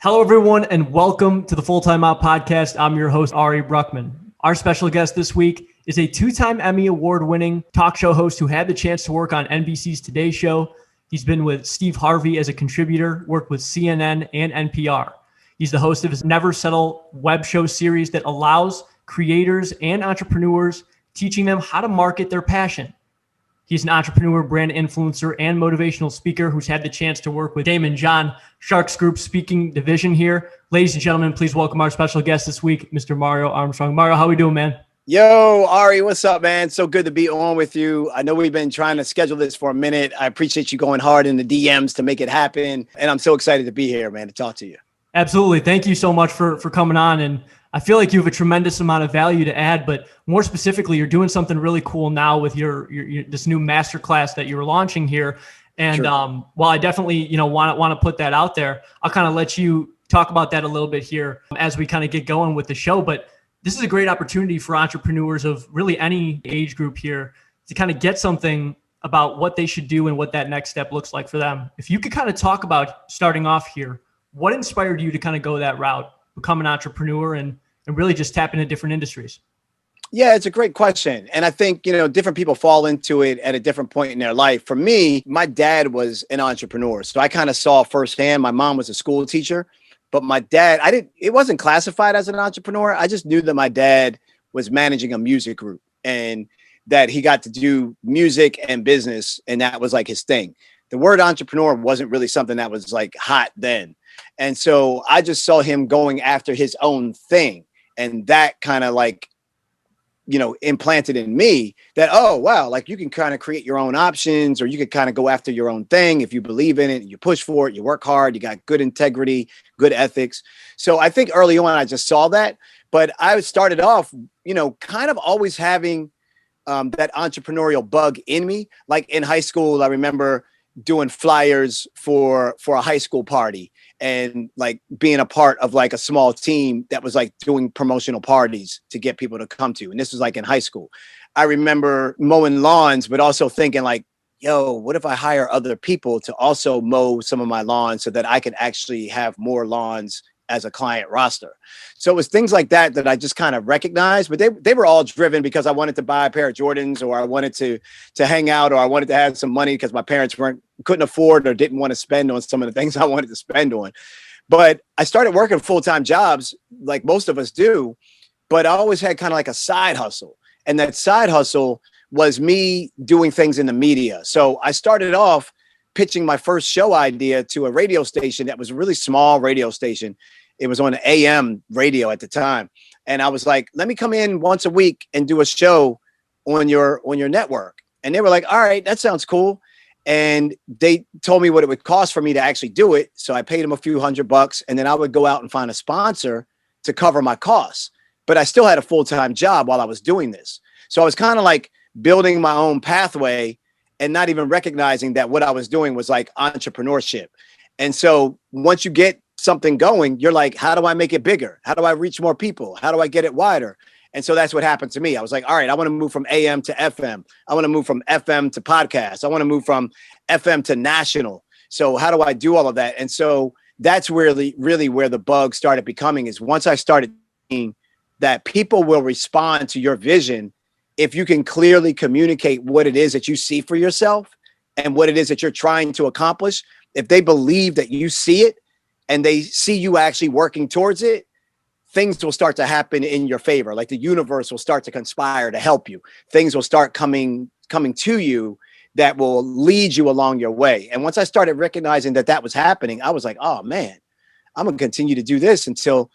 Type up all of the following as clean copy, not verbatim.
Hello, everyone, and welcome to the Full Timeout podcast. I'm your host, Ari Bruckman. Our special guest this week is a two-time Emmy Award-winning talk show host who had the chance to work on NBC's Today Show. He's been with Steve Harvey as a contributor, worked with CNN and NPR. He's the host of his Never Settle web show series that allows creators and entrepreneurs, teaching them how to market their passion. He's an entrepreneur, brand influencer, and motivational speaker who's had the chance to work with Damon John, Sharks Group speaking division here. Ladies and gentlemen, please welcome our special guest this week, Mr. Mario Armstrong. Mario, how we doing, man? Yo, Ari, what's up, man? So good to be on with you. I know we've been trying to schedule this for a minute. I appreciate you going hard in the DMs to make it happen. And I'm so excited to be here, man, to talk to you. Absolutely. Thank you so much for coming on. And I feel like you have a tremendous amount of value to add, but more specifically, you're doing something really cool now with your this new masterclass that you're launching here. And sure. While I definitely want to put that out there, I'll kind of let you talk about that a little bit here as we kind of get going with the show. But this is a great opportunity for entrepreneurs of really any age group here to kind of get something about what they should do and what that next step looks like for them. If you could kind of talk about starting off here, what inspired you to kind of go that route, become an entrepreneur and really just tap into different industries? Yeah, it's a great question. And I think, different people fall into it at a different point in their life. For me, my dad was an entrepreneur. So I kind of saw firsthand. My mom was a school teacher, but my dad, it wasn't classified as an entrepreneur. I just knew that my dad was managing a music group and that he got to do music and business. And that was like his thing. The word entrepreneur wasn't really something that was like hot then. And so I just saw him going after his own thing. And that kind of implanted in me that, oh, wow, like you can kind of create your own options, or you could kind of go after your own thing. If you believe in it, you push for it, you work hard, you got good integrity, good ethics. So I think early on, I just saw that. But I started off, kind of always having that entrepreneurial bug in me. Like in high school, I remember doing flyers for a high school party and like being a part of like a small team that was like doing promotional parties to get people to come to. And this was like in high school. I remember mowing lawns, but also thinking like, yo, what if I hire other people to also mow some of my lawns so that I can actually have more lawns as a client roster? So it was things like that I just kind of recognized, but they were all driven because I wanted to buy a pair of Jordans, or I wanted to hang out, or I wanted to have some money because my parents couldn't afford or didn't want to spend on some of the things I wanted to spend on. But I started working full-time jobs like most of us do, but I always had kind of like a side hustle. And that side hustle was me doing things in the media. So I started off pitching my first show idea to a radio station that was a really small radio station. It was on AM radio at the time. And I was like, let me come in once a week and do a show on your network. And they were like, all right, that sounds cool. And they told me what it would cost for me to actually do it. So I paid them a few $100, and then I would go out and find a sponsor to cover my costs. But I still had a full-time job while I was doing this. So I was kind of like building my own pathway and not even recognizing that what I was doing was like entrepreneurship. And so once you get something going, you're like, how do I make it bigger? How do I reach more people? How do I get it wider? And so that's what happened to me. I was like, all right, I want to move from AM to FM. I want to move from FM to podcast. I want to move from FM to national. So how do I do all of that? And so that's really where the bug started becoming, is once I started seeing that people will respond to your vision if you can clearly communicate what it is that you see for yourself and what it is that you're trying to accomplish. If they believe that you see it and they see you actually working towards it, things will start to happen in your favor. Like the universe will start to conspire to help you. Things will start coming to you that will lead you along your way. And once I started recognizing that was happening, I was like, oh man, I'm gonna continue to do this until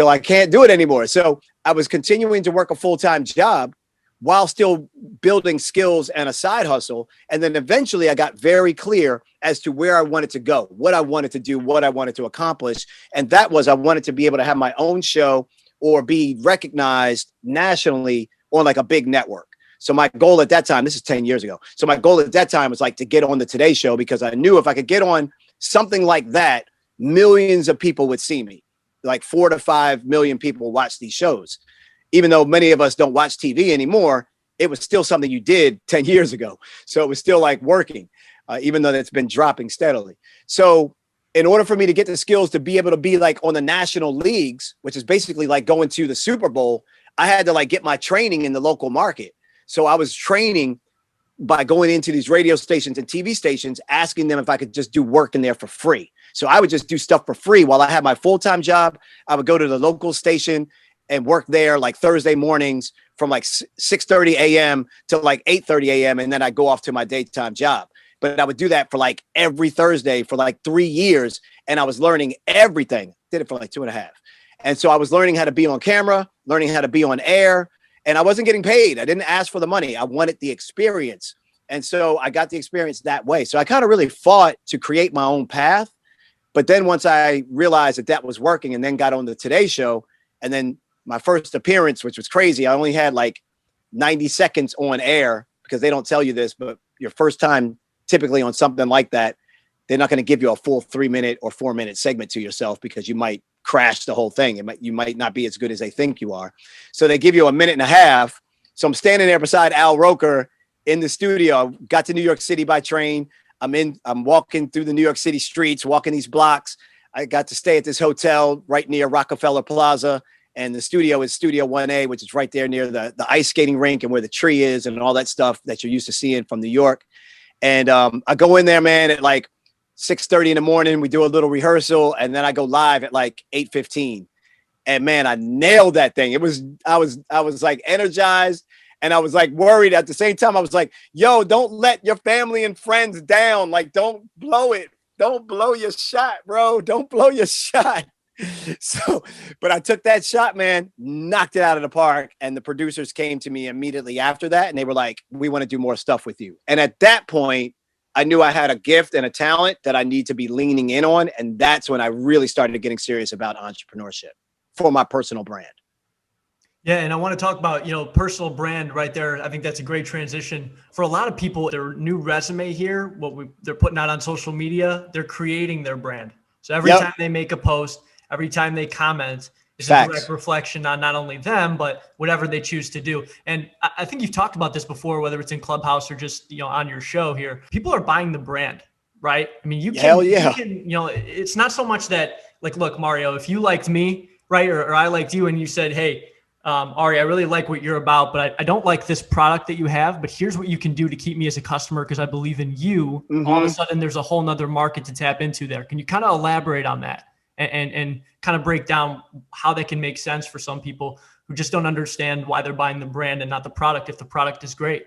I can't do it anymore. So I was continuing to work a full-time job while still building skills and a side hustle. And then eventually I got very clear as to where I wanted to go, what I wanted to do, what I wanted to accomplish. And that was, I wanted to be able to have my own show or be recognized nationally on like a big network. So my goal at that time, this is 10 years ago. So my goal at that time was like to get on the Today Show, because I knew if I could get on something like that, millions of people would see me. Like 4 to 5 million people watch these shows. Even though many of us don't watch TV anymore, it was still something you did 10 years ago. So it was still like working, even though that's been dropping steadily. So in order for me to get the skills to be able to be like on the national leagues, which is basically like going to the Super Bowl, I had to like get my training in the local market. So I was training by going into these radio stations and TV stations, asking them if I could just do work in there for free. So I would just do stuff for free while I had my full-time job. I would go to the local station and work there like Thursday mornings from like 6:30 a.m. to like 8:30 a.m. And then I go off to my daytime job. But I would do that for like every Thursday for like 3 years. And I was learning everything. Did it for like 2.5. And so I was learning how to be on camera, learning how to be on air. And I wasn't getting paid. I didn't ask for the money. I wanted the experience. And so I got the experience that way. So I kind of really fought to create my own path. But then once I realized that that was working and then got on the Today Show, and then my first appearance, which was crazy, I only had like 90 seconds on air because they don't tell you this, but your first time typically on something like that, they're not going to give you a full 3-minute or 4-minute segment to yourself because you might crash the whole thing. You might not be as good as they think you are. So they give you 1.5 minutes. So I'm standing there beside Al Roker in the studio. Got to New York City by train. I'm walking through the New York City streets, walking these blocks. I got to stay at this hotel right near Rockefeller Plaza. And the studio is Studio 1A, which is right there near the ice skating rink and where the tree is and all that stuff that you're used to seeing from New York. And I go in there, man, at like 6:30 in the morning. We do a little rehearsal, and then I go live at like 8:15. And man, I nailed that thing. I was like energized, and I was like worried at the same time. I was like, yo, don't let your family and friends down. Like, don't blow it. Don't blow your shot, bro. Don't blow your shot. So, but I took that shot, man, knocked it out of the park. And the producers came to me immediately after that. And they were like, we want to do more stuff with you. And at that point, I knew I had a gift and a talent that I need to be leaning in on. And that's when I really started getting serious about entrepreneurship for my personal brand. Yeah. And I want to talk about, personal brand right there. I think that's a great transition for a lot of people. Their new resume here, they're putting out on social media, they're creating their brand. So every time they make a post, every time they comment, is a direct reflection on not only them, but whatever they choose to do. And I think you've talked about this before, whether it's in Clubhouse or just, on your show here. People are buying the brand, right? I mean, you can, it's not so much that like, look, Mario, if you liked me, right, or I liked you and you said, hey, Ari, I really like what you're about, but I don't like this product that you have, but here's what you can do to keep me as a customer because I believe in you. Mm-hmm. All of a sudden, there's a whole nother market to tap into there. Can you kind of elaborate on that and kind of break down how that can make sense for some people who just don't understand why they're buying the brand and not the product if the product is great?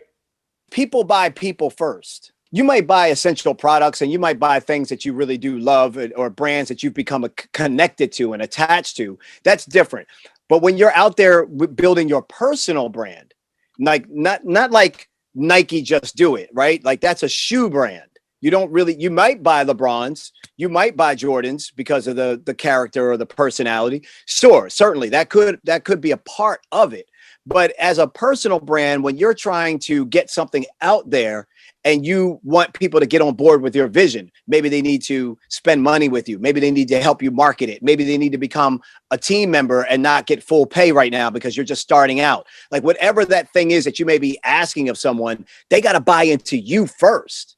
People buy people first. You might buy essential products and you might buy things that you really do love or brands that you've become connected to and attached to. That's different. But when you're out there building your personal brand, like not like Nike Just Do It, right? Like that's a shoe brand. You might buy LeBrons, you might buy Jordans because of the character or the personality. Sure, certainly that could be a part of it. But as a personal brand, when you're trying to get something out there and you want people to get on board with your vision, maybe they need to spend money with you. Maybe they need to help you market it. Maybe they need to become a team member and not get full pay right now because you're just starting out. Like whatever that thing is that you may be asking of someone, they got to buy into you first.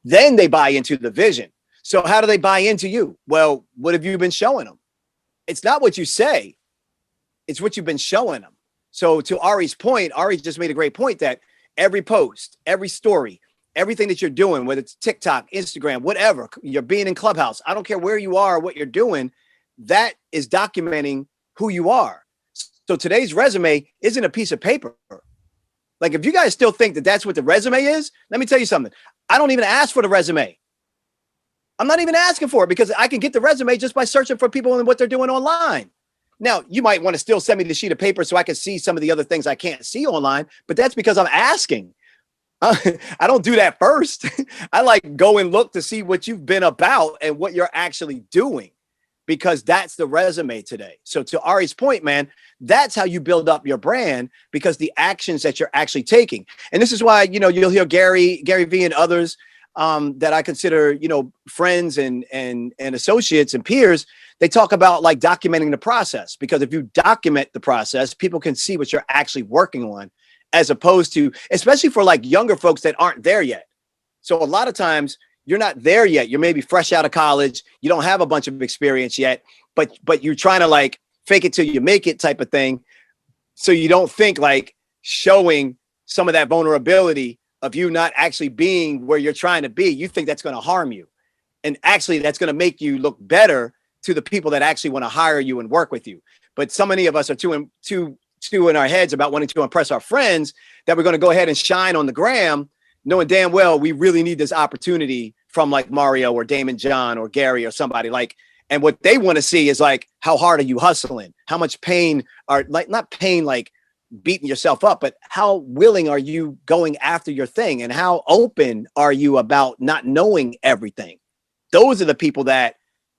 Then they buy into the vision. So how do they buy into you? Well, what have you been showing them? It's not what you say. It's what you've been showing them. So to Ari's point, Ari just made a great point that every post, every story, everything that you're doing, whether it's TikTok, Instagram, whatever, you're being in Clubhouse, I don't care where you are or what you're doing, that is documenting who you are. So today's resume isn't a piece of paper. Like if you guys still think that that's what the resume is, let me tell you something. I don't even ask for the resume. I'm not even asking for it because I can get the resume just by searching for people and what they're doing online. Now, you might want to still send me the sheet of paper so I can see some of the other things I can't see online, but that's because I'm asking. I don't do that first. I like go and look to see what you've been about and what you're actually doing, because that's the resume today. So to Ari's point, man, that's how you build up your brand, because the actions that you're actually taking. And this is why, you'll hear Gary V and others that I consider, friends and associates and peers. They talk about like documenting the process, because if you document the process, people can see what you're actually working on, as opposed to, especially for like younger folks that aren't there yet. So a lot of times you're not there yet. You're maybe fresh out of college. You don't have a bunch of experience yet, but you're trying to like fake it till you make it type of thing. So you don't think like showing some of that vulnerability of you not actually being where you're trying to be. You think that's going to harm you. And actually that's going to make you look better to the people that actually want to hire you and work with you. But so many of us are too in our heads about wanting to impress our friends that we're going to go ahead and shine on the gram, knowing damn well we really need this opportunity from like Mario or Damon John or Gary or somebody like, and what they want to see is like, how hard are you hustling? How much pain are like, not pain, like beating yourself up, but how willing are you going after your thing? And how open are you about not knowing everything? Those are the people that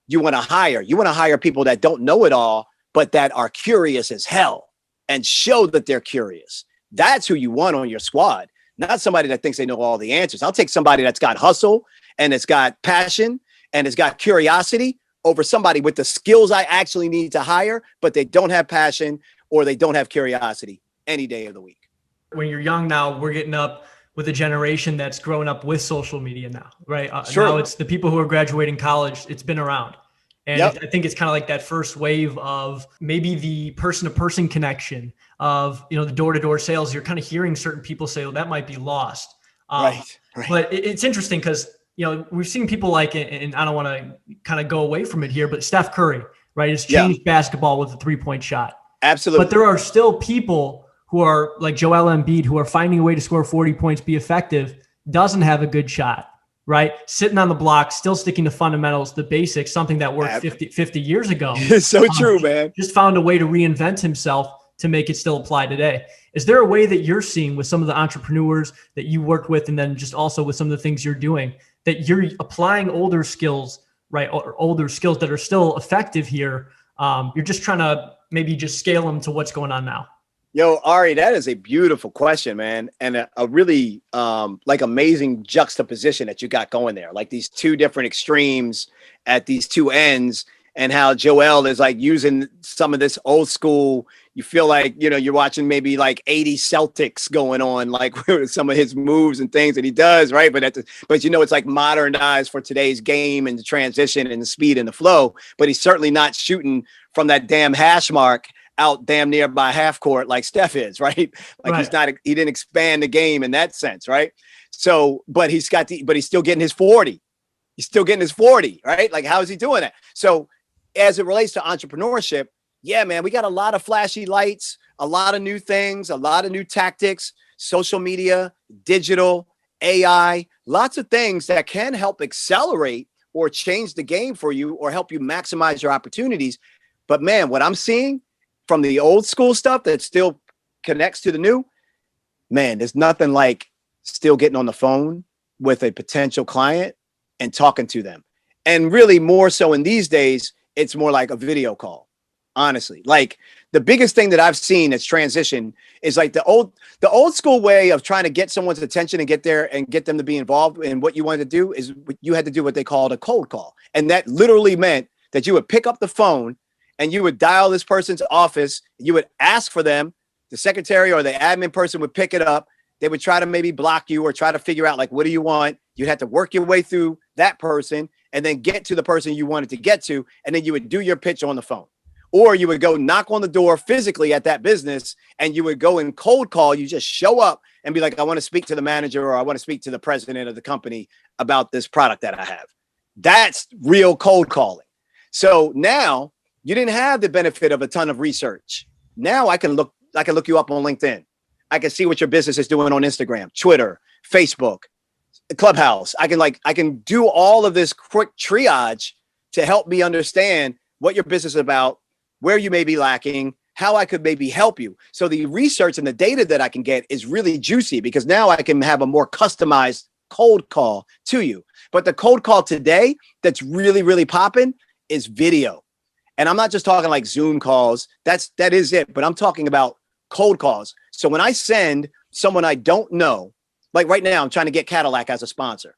you want to hire. You want to hire people that don't know it all, but that are curious as hell and show that they're curious. That's who you want on your squad, not somebody that thinks they know all the answers. I'll take somebody that's got hustle and it's got passion and it's got curiosity over somebody with the skills I actually need to hire, but they don't have passion or they don't have curiosity any day of the week. When you're young now, we're getting up with a generation that's grown up with social media now, right? Sure. Now it's the people who are graduating college. It's been around. And I think it's kind of like that first wave of maybe the person-to-person connection of, the door-to-door sales. You're kind of hearing certain people say, well, that might be lost. Right. But it's interesting because, we've seen people like, and I don't want to kind of go away from it here, but Steph Curry, right, has changed basketball with a three-point shot. Absolutely. But there are still people who are like Joel Embiid, who are finding a way to score 40 points, be effective, doesn't have a good shot, right? Sitting on the block, still sticking to fundamentals, the basics, something that worked 50 years ago. It's so true, man. Just found a way to reinvent himself to make it still apply today. Is there a way that you're seeing with some of the entrepreneurs that you worked with, and then just also with some of the things you're doing, that you're applying older skills, right? Or older skills that are still effective here. You're just trying to maybe just scale them to what's going on now. Yo, Ari, that is a beautiful question, man. And a really like amazing juxtaposition that you got going there. Like these two different extremes at these two ends, and how Joel is like using some of this old school. You feel like, you're watching maybe like 80 Celtics going on, like some of his moves and things that he does, right? But it's like modernized for today's game and the transition and the speed and the flow. But he's certainly not shooting from that damn hash mark out damn near by half court like Steph is, right? Like he didn't expand the game in that sense, right? So, but he's still getting his 40. He's still getting his 40, right? Like, how is he doing that? So as it relates to entrepreneurship, yeah, man, we got a lot of flashy lights, a lot of new things, a lot of new tactics, social media, digital, AI, lots of things that can help accelerate or change the game for you or help you maximize your opportunities. But man, what I'm seeing from the old school stuff that still connects to the new, man, there's nothing like still getting on the phone with a potential client and talking to them. And really more so in these days, it's more like a video call. Honestly, like the biggest thing that I've seen that's transition is like the old school way of trying to get someone's attention and get there and get them to be involved in what you wanted to do is you had to do what they called a cold call. And that literally meant that you would pick up the phone and you would dial this person's office. You would ask for them. The secretary or the admin person would pick it up. They would try to maybe block you or try to figure out like, what do you want? You'd have to work your way through that person and then get to the person you wanted to get to. And then you would do your pitch on the phone. Or you would go knock on the door physically at that business and you would go and cold call. You just show up and be like, I want to speak to the manager or I want to speak to the president of the company about this product that I have. That's real cold calling. So now you didn't have the benefit of a ton of research. Now I can look you up on LinkedIn. I can see what your business is doing on Instagram, Twitter, Facebook, Clubhouse. I can do all of this quick triage to help me understand what your business is about, where you may be lacking, how I could maybe help you. So the research and the data that I can get is really juicy because now I can have a more customized cold call to you. But the cold call today that's really, really popping is video. And I'm not just talking like Zoom calls. That is it. But I'm talking about cold calls. So when I send someone I don't know, like right now, I'm trying to get Cadillac as a sponsor.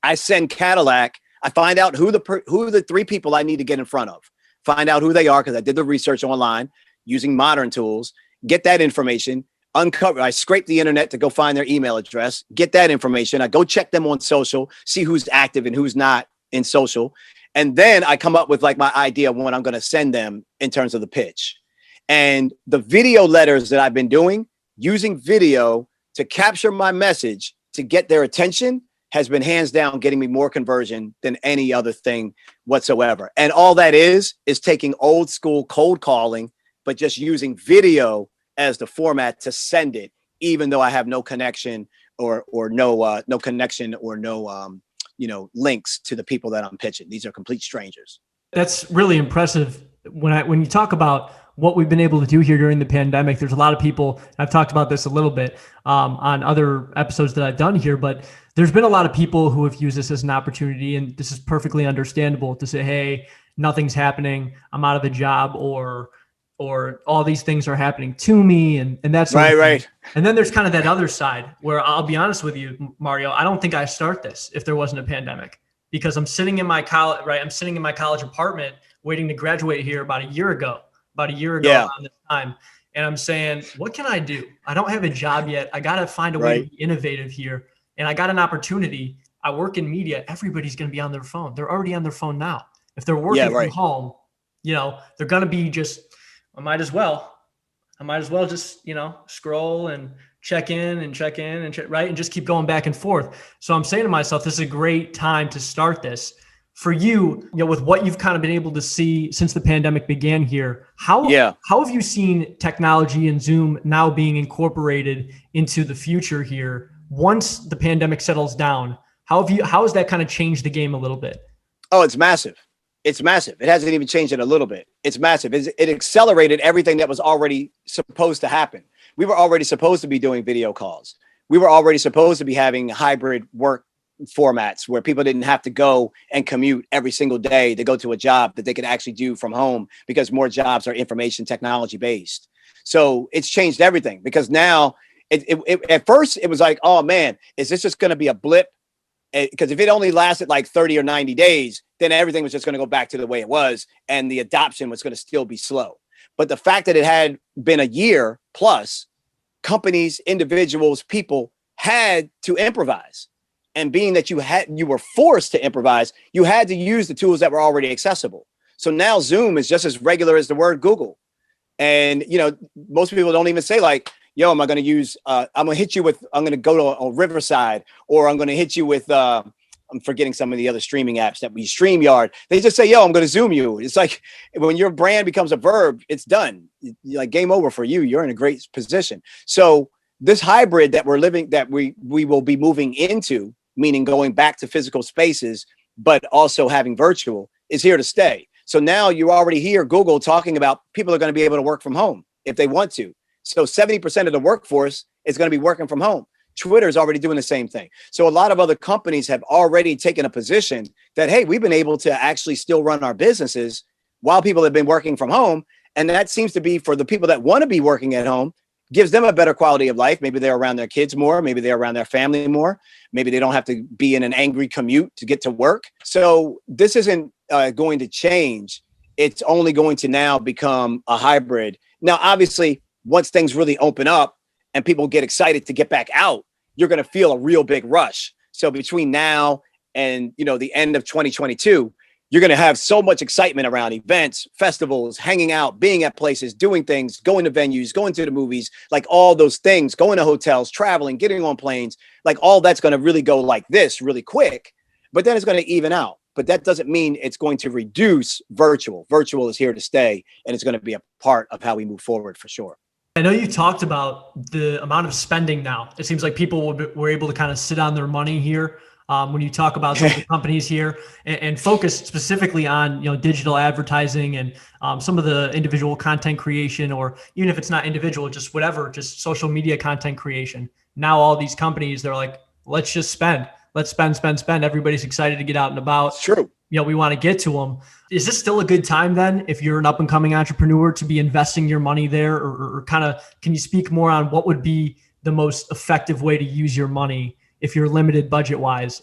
I send Cadillac. I find out who the three people I need to get in front of. Find out who they are because I did the research online using modern tools. Get that information. I scrape the internet to go find their email address, get that information. I go check them on social, see who's active and who's not in social. And then I come up with like my idea of what I'm going to send them in terms of the pitch. And the video letters that I've been doing, using video to capture my message to get their attention, has been hands down getting me more conversion than any other thing whatsoever. And all that is taking old school cold calling, but just using video as the format to send it, even though I have no connection or no connection or no links to the people that I'm pitching. These are complete strangers. That's really impressive. When you talk about what we've been able to do here during the pandemic, there's a lot of people, I've talked about this a little bit on other episodes that I've done here, but there's been a lot of people who have used this as an opportunity, and this is perfectly understandable, to say, hey, nothing's happening, I'm out of a job, or all these things are happening to me, and that's right. And then there's kind of that other side where, I'll be honest with you, Mario, I don't think I start this if there wasn't a pandemic, because I'm sitting in my college apartment waiting to graduate here about a year ago around this time. And I'm saying, what can I do? I don't have a job yet. I got to find a way to be innovative here. And I got an opportunity. I work in media. Everybody's going to be on their phone. They're already on their phone now. If they're working from home, they're going to be just, I might as well just, scroll and check in and check, right? And just keep going back and forth. So I'm saying to myself, this is a great time to start this. For you, with what you've kind of been able to see since the pandemic began here, how have you seen technology and Zoom now being incorporated into the future here? Once the pandemic settles down, how has that kind of changed the game a little bit? Oh, it's massive. It's massive. It hasn't even changed it a little bit. It's massive. It accelerated everything that was already supposed to happen. We were already supposed to be doing video calls. We were already supposed to be having hybrid work formats where people didn't have to go and commute every single day to go to a job that they could actually do from home, because more jobs are information technology based. So it's changed everything, because now at first it was like, oh man, is this just going to be a blip? Because if it only lasted like 30 or 90 days, then everything was just going to go back to the way it was, and the adoption was going to still be slow. But the fact that it had been a year plus, companies, individuals, people had to improvise. And being that you were forced to improvise, you had to use the tools that were already accessible. So now Zoom is just as regular as the word Google. And, most people don't even say like, yo, am I going to use, I'm going to go to a Riverside, or I'm going to hit you with, I'm forgetting some of the other streaming apps that we StreamYard. They just say, yo, I'm going to Zoom you. It's like when your brand becomes a verb, it's done. Like game over for you. You're in a great position. So this hybrid that we're living, that we will be moving into, meaning going back to physical spaces, but also having virtual, is here to stay. So now you already hear Google talking about people are going to be able to work from home if they want to. So 70% of the workforce is going to be working from home. Twitter is already doing the same thing. So a lot of other companies have already taken a position that, hey, we've been able to actually still run our businesses while people have been working from home. And that seems to be, for the people that want to be working at home, gives them a better quality of life. Maybe they're around their kids more. Maybe they're around their family more. Maybe they don't have to be in an angry commute to get to work. So this isn't going to change. It's only going to now become a hybrid. Now, obviously, once things really open up and people get excited to get back out, you're going to feel a real big rush. So between now and, the end of 2022, you're going to have so much excitement around events, festivals, hanging out, being at places, doing things, going to venues, going to the movies, like all those things, going to hotels, traveling, getting on planes, like all that's going to really go like this really quick, but then it's going to even out. But that doesn't mean it's going to reduce virtual. Virtual is here to stay, and it's going to be a part of how we move forward for sure. I know you talked about the amount of spending now. It seems like people were able to kind of sit on their money here. When you talk about some of the companies here and focus specifically on, digital advertising and some of the individual content creation, or even if it's not individual, just whatever, just social media content creation. Now, all these companies, they're like, let's just spend. Let's spend. Everybody's excited to get out and about. It's true. We want to get to them. Is this still a good time then, if you're an up and coming entrepreneur, to be investing your money there, or kind of, can you speak more on what would be the most effective way to use your money if you're limited budget wise,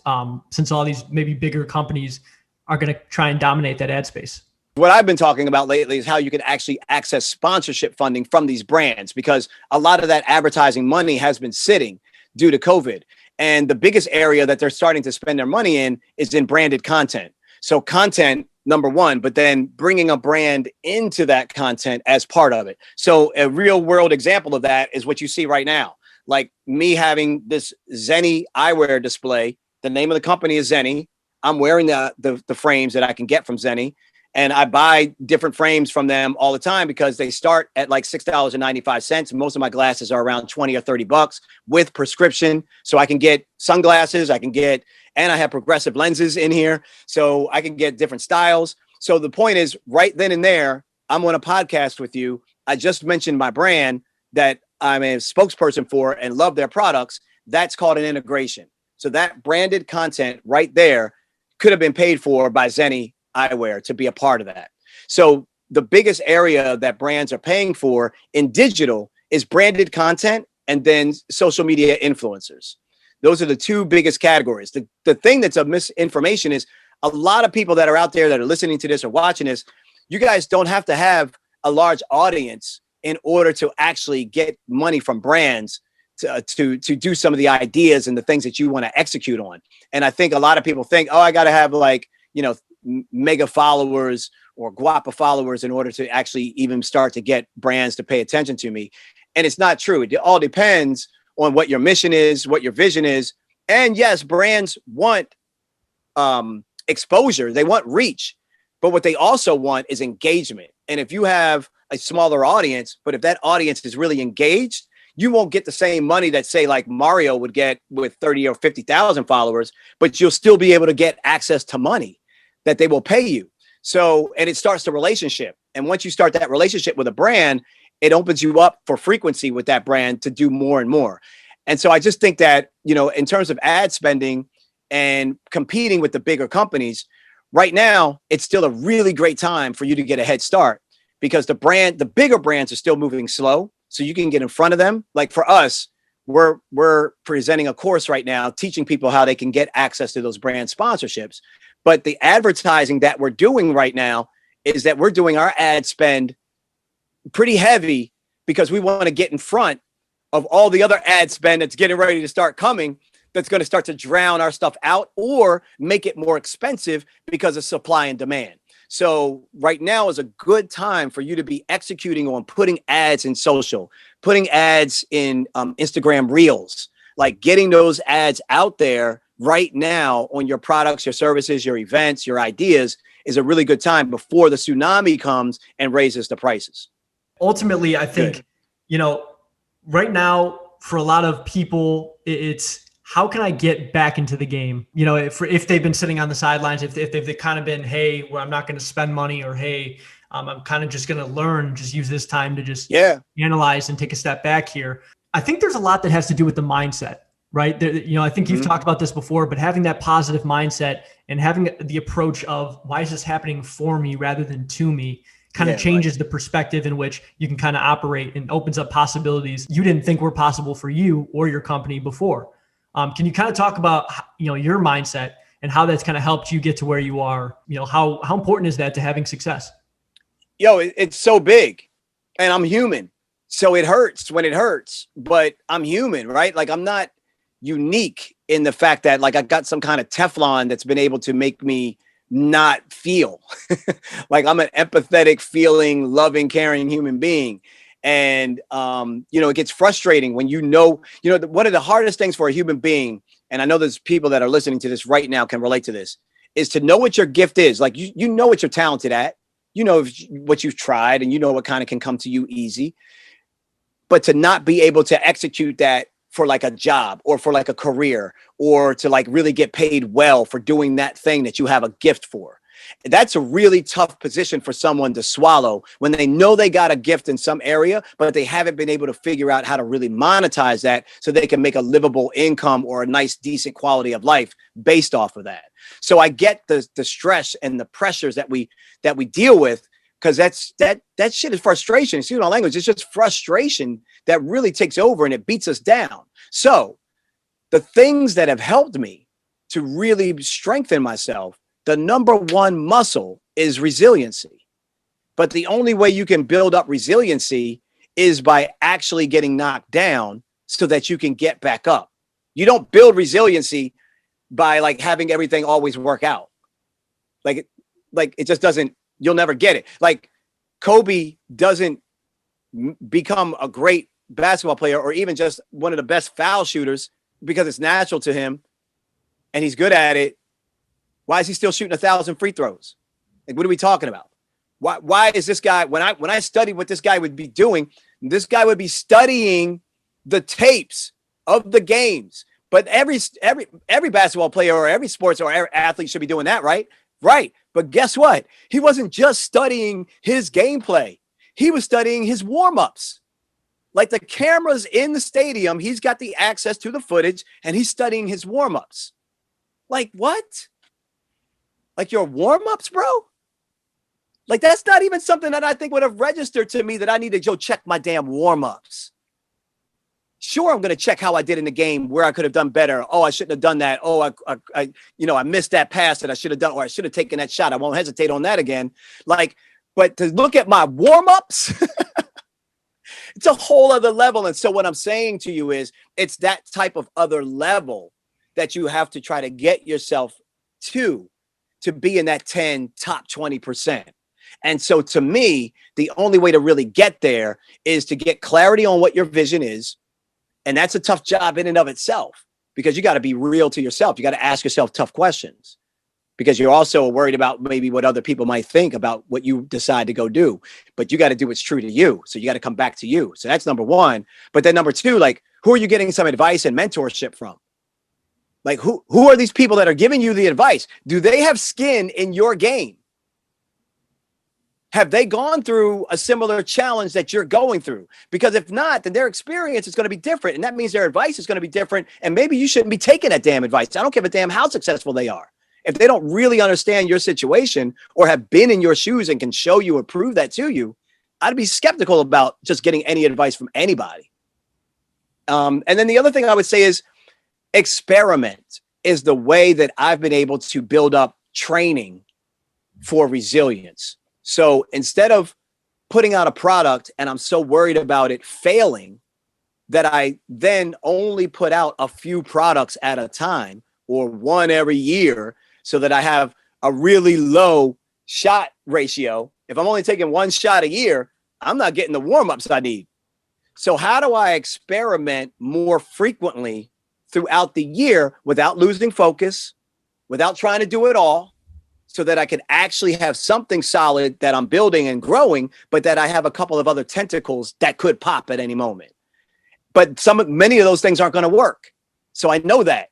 since all these maybe bigger companies are going to try and dominate that ad space? What I've been talking about lately is how you can actually access sponsorship funding from these brands, because a lot of that advertising money has been sitting due to COVID. And the biggest area that they're starting to spend their money in is in branded content. So content, number one, but then bringing a brand into that content as part of it. So a real world example of that is what you see right now. Like me having this Zenni eyewear display. The name of the company is Zenni. I'm wearing the frames that I can get from Zenni. And I buy different frames from them all the time because they start at like $6.95. Most of my glasses are around 20 or 30 bucks with prescription. So I can get sunglasses, and I have progressive lenses in here. So I can get different styles. So the point is, right then and there, I'm on a podcast with you. I just mentioned my brand that I'm a spokesperson for and love their products. That's called an integration. So that branded content right there could have been paid for by Zenni eyewear to be a part of that. So the biggest area that brands are paying for in digital is branded content and then social media influencers. Those are the two biggest categories. The thing that's a misinformation is a lot of people that are out there that are listening to this or watching this, you guys don't have to have a large audience in order to actually get money from brands to do some of the ideas and the things that you want to execute on. And I think a lot of people think, oh, I got to have like, mega followers or guapa followers in order to actually even start to get brands to pay attention to me. And it's not true. It all depends on what your mission is, what your vision is. And yes, brands want exposure. They want reach. But what they also want is engagement. And if you have a smaller audience, but if that audience is really engaged, you won't get the same money that, say, like Mario would get with 30 or 50,000 followers, but you'll still be able to get access to money that they will pay you. So, and it starts the relationship. And once you start that relationship with a brand, it opens you up for frequency with that brand to do more and more. And so I just think that, in terms of ad spending and competing with the bigger companies, right now, it's still a really great time for you to get a head start, because the bigger brands are still moving slow. So you can get in front of them. Like for us, we're presenting a course right now, teaching people how they can get access to those brand sponsorships. But the advertising that we're doing right now is that we're doing our ad spend pretty heavy because we want to get in front of all the other ad spend that's getting ready to start coming, that's going to start to drown our stuff out or make it more expensive because of supply and demand. So right now is a good time for you to be executing on putting ads in social, putting ads in Instagram Reels, like getting those ads out there right now on your products, your services, your events, your ideas is a really good time before the tsunami comes and raises the prices. Ultimately, I think, right now for a lot of people, it's how can I get back into the game? If they've been sitting on the sidelines, if they've kind of been, hey, well, I'm not going to spend money, or hey, I'm kind of just going to learn, just use this time to just analyze and take a step back here. I think there's a lot that has to do with the mindset. Right. I think you've talked about this before, but having that positive mindset and having the approach of why is this happening for me rather than to me kind of changes the perspective in which you can kind of operate and opens up possibilities you didn't think were possible for you or your company before. Can you kind of talk about, your mindset and how that's kind of helped you get to where you are? How important is that to having success? It's so big, and I'm human. So it hurts when it hurts, but I'm human, right? Like I'm not unique in the fact that like I got some kind of Teflon that's been able to make me not feel like I'm an empathetic, feeling, loving, caring human being. And, it gets frustrating when one of the hardest things for a human being, and I know there's people that are listening to this right now can relate to this, is to know what your gift is. Like, you know what you're talented at, what you've tried, and what kind of can come to you easy, but to not be able to execute that for like a job or for like a career or to like really get paid well for doing that thing that you have a gift for. That's a really tough position for someone to swallow when they know they got a gift in some area, but they haven't been able to figure out how to really monetize that so they can make a livable income or a nice, decent quality of life based off of that. So I get the stress and the pressures that we deal with, because that shit is frustration. Excuse my language. It's just frustration that really takes over and it beats us down. So the things that have helped me to really strengthen myself, the number one muscle is resiliency. But the only way you can build up resiliency is by actually getting knocked down so that you can get back up. You don't build resiliency by like having everything always work out. Like it just doesn't, you'll never get it. Like Kobe doesn't become a great basketball player or even just one of the best foul shooters because it's natural to him and he's good at it. Why is he still shooting 1,000 free throws? Like, what are we talking about? Why is this guy, when I studied what this guy would be doing, this guy would be studying the tapes of the games. But every basketball player or every sports or every athlete should be doing that, right? Right. But guess what? He wasn't just studying his gameplay. He was studying his warm-ups. Like the cameras in the stadium, he's got the access to the footage and he's studying his warm-ups. Like what? Like your warm-ups, bro? Like that's not even something that I think would have registered to me that I need to go check my damn warm-ups. Sure, I'm going to check how I did in the game, where I could have done better. Oh, I shouldn't have done that. Oh, I missed that pass that I should have done, or I should have taken that shot. I won't hesitate on that again. Like, but to look at my warm-ups, it's a whole other level. And so what I'm saying to you is it's that type of other level that you have to try to get yourself to be in that top 20%. And so to me, the only way to really get there is to get clarity on what your vision is. And that's a tough job in and of itself because you got to be real to yourself. You got to ask yourself tough questions because you're also worried about maybe what other people might think about what you decide to go do. But you got to do what's true to you. So you got to come back to you. So that's number one. But then number two, like, who are you getting some advice and mentorship from? Like, who are these people that are giving you the advice? Do they have skin in your game? Have they gone through a similar challenge that you're going through? Because if not, then their experience is going to be different. And that means their advice is going to be different. And maybe you shouldn't be taking that damn advice. I don't give a damn how successful they are. If they don't really understand your situation or have been in your shoes and can show you or prove that to you, I'd be skeptical about just getting any advice from anybody. And then the other thing I would say is experiment is the way that I've been able to build up training for resilience. So instead of putting out a product and I'm so worried about it failing that I then only put out a few products at a time or one every year so that I have a really low shot ratio. If I'm only taking one shot a year, I'm not getting the warm-ups I need. So how do I experiment more frequently throughout the year without losing focus, without trying to do it all? So that I can actually have something solid that I'm building and growing, but that I have a couple of other tentacles that could pop at any moment. But many of those things aren't going to work. So I know that.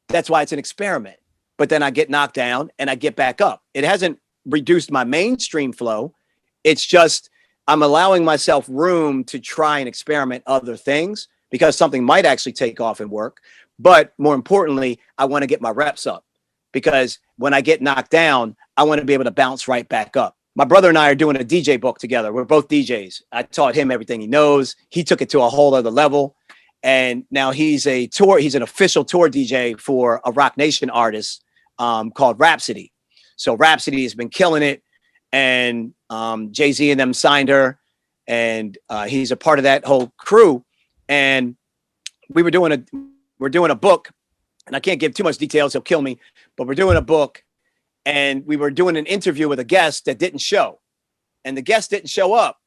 That's why it's an experiment. But then I get knocked down and I get back up. It hasn't reduced my mainstream flow. It's just I'm allowing myself room to try and experiment other things because something might actually take off and work. But more importantly, I want to get my reps up. Because when I get knocked down, I want to be able to bounce right back up. My brother and I are doing a DJ book together. We're both DJs. I taught him everything he knows. He took it to a whole other level. And now he's an official tour DJ for a Rock Nation artist called Rhapsody. So Rhapsody has been killing it. And Jay-Z and them signed her. And he's a part of that whole crew. And we're doing a book. And I can't give too much details. He'll kill me. But we're doing a book. And we were doing an interview with a guest that didn't show. And the guest didn't show up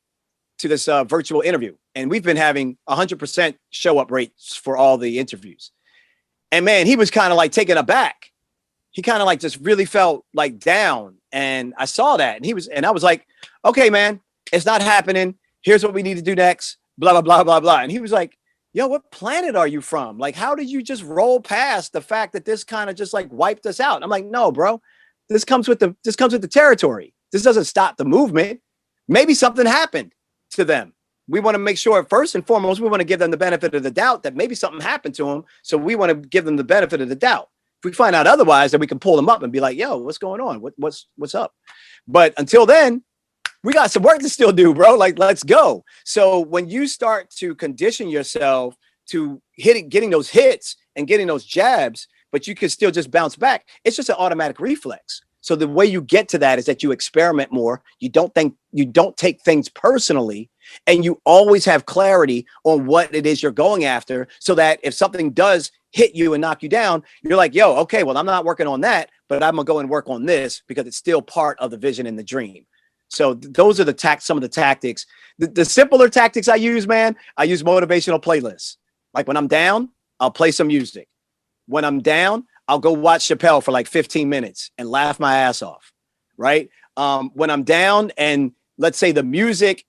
to this virtual interview. And we've been having 100% show up rates for all the interviews. And man, he was kind of like taken aback. He kind of like just really felt like down. And I saw that. And I was like, okay, man, it's not happening. Here's what we need to do next. Blah, blah, blah, blah, blah. And he was like, yo, what planet are you from? Like, how did you just roll past the fact that this kind of just like wiped us out? I'm like, no, bro, this comes with the territory. This doesn't stop the movement. Maybe something happened to them. We want to make sure first and foremost, we want to give them the benefit of the doubt that maybe something happened to them. So we want to give them the benefit of the doubt. If we find out otherwise, then we can pull them up and be like, yo, what's going on? What's up? But until then, we got some work to still do, bro. Like, let's go. So when you start to condition yourself to getting those hits and getting those jabs, but you can still just bounce back, it's just an automatic reflex. So the way you get to that is that you experiment more. You don't take things personally, and you always have clarity on what it is you're going after, so that if something does hit you and knock you down, you're like, yo, okay, well, I'm not working on that, but I'm gonna go and work on this because it's still part of the vision and the dream. So those are some of the tactics. The simpler tactics I use, man, I use motivational playlists. Like when I'm down, I'll play some music. When I'm down, I'll go watch Chappelle for like 15 minutes and laugh my ass off, right? When I'm down and let's say the music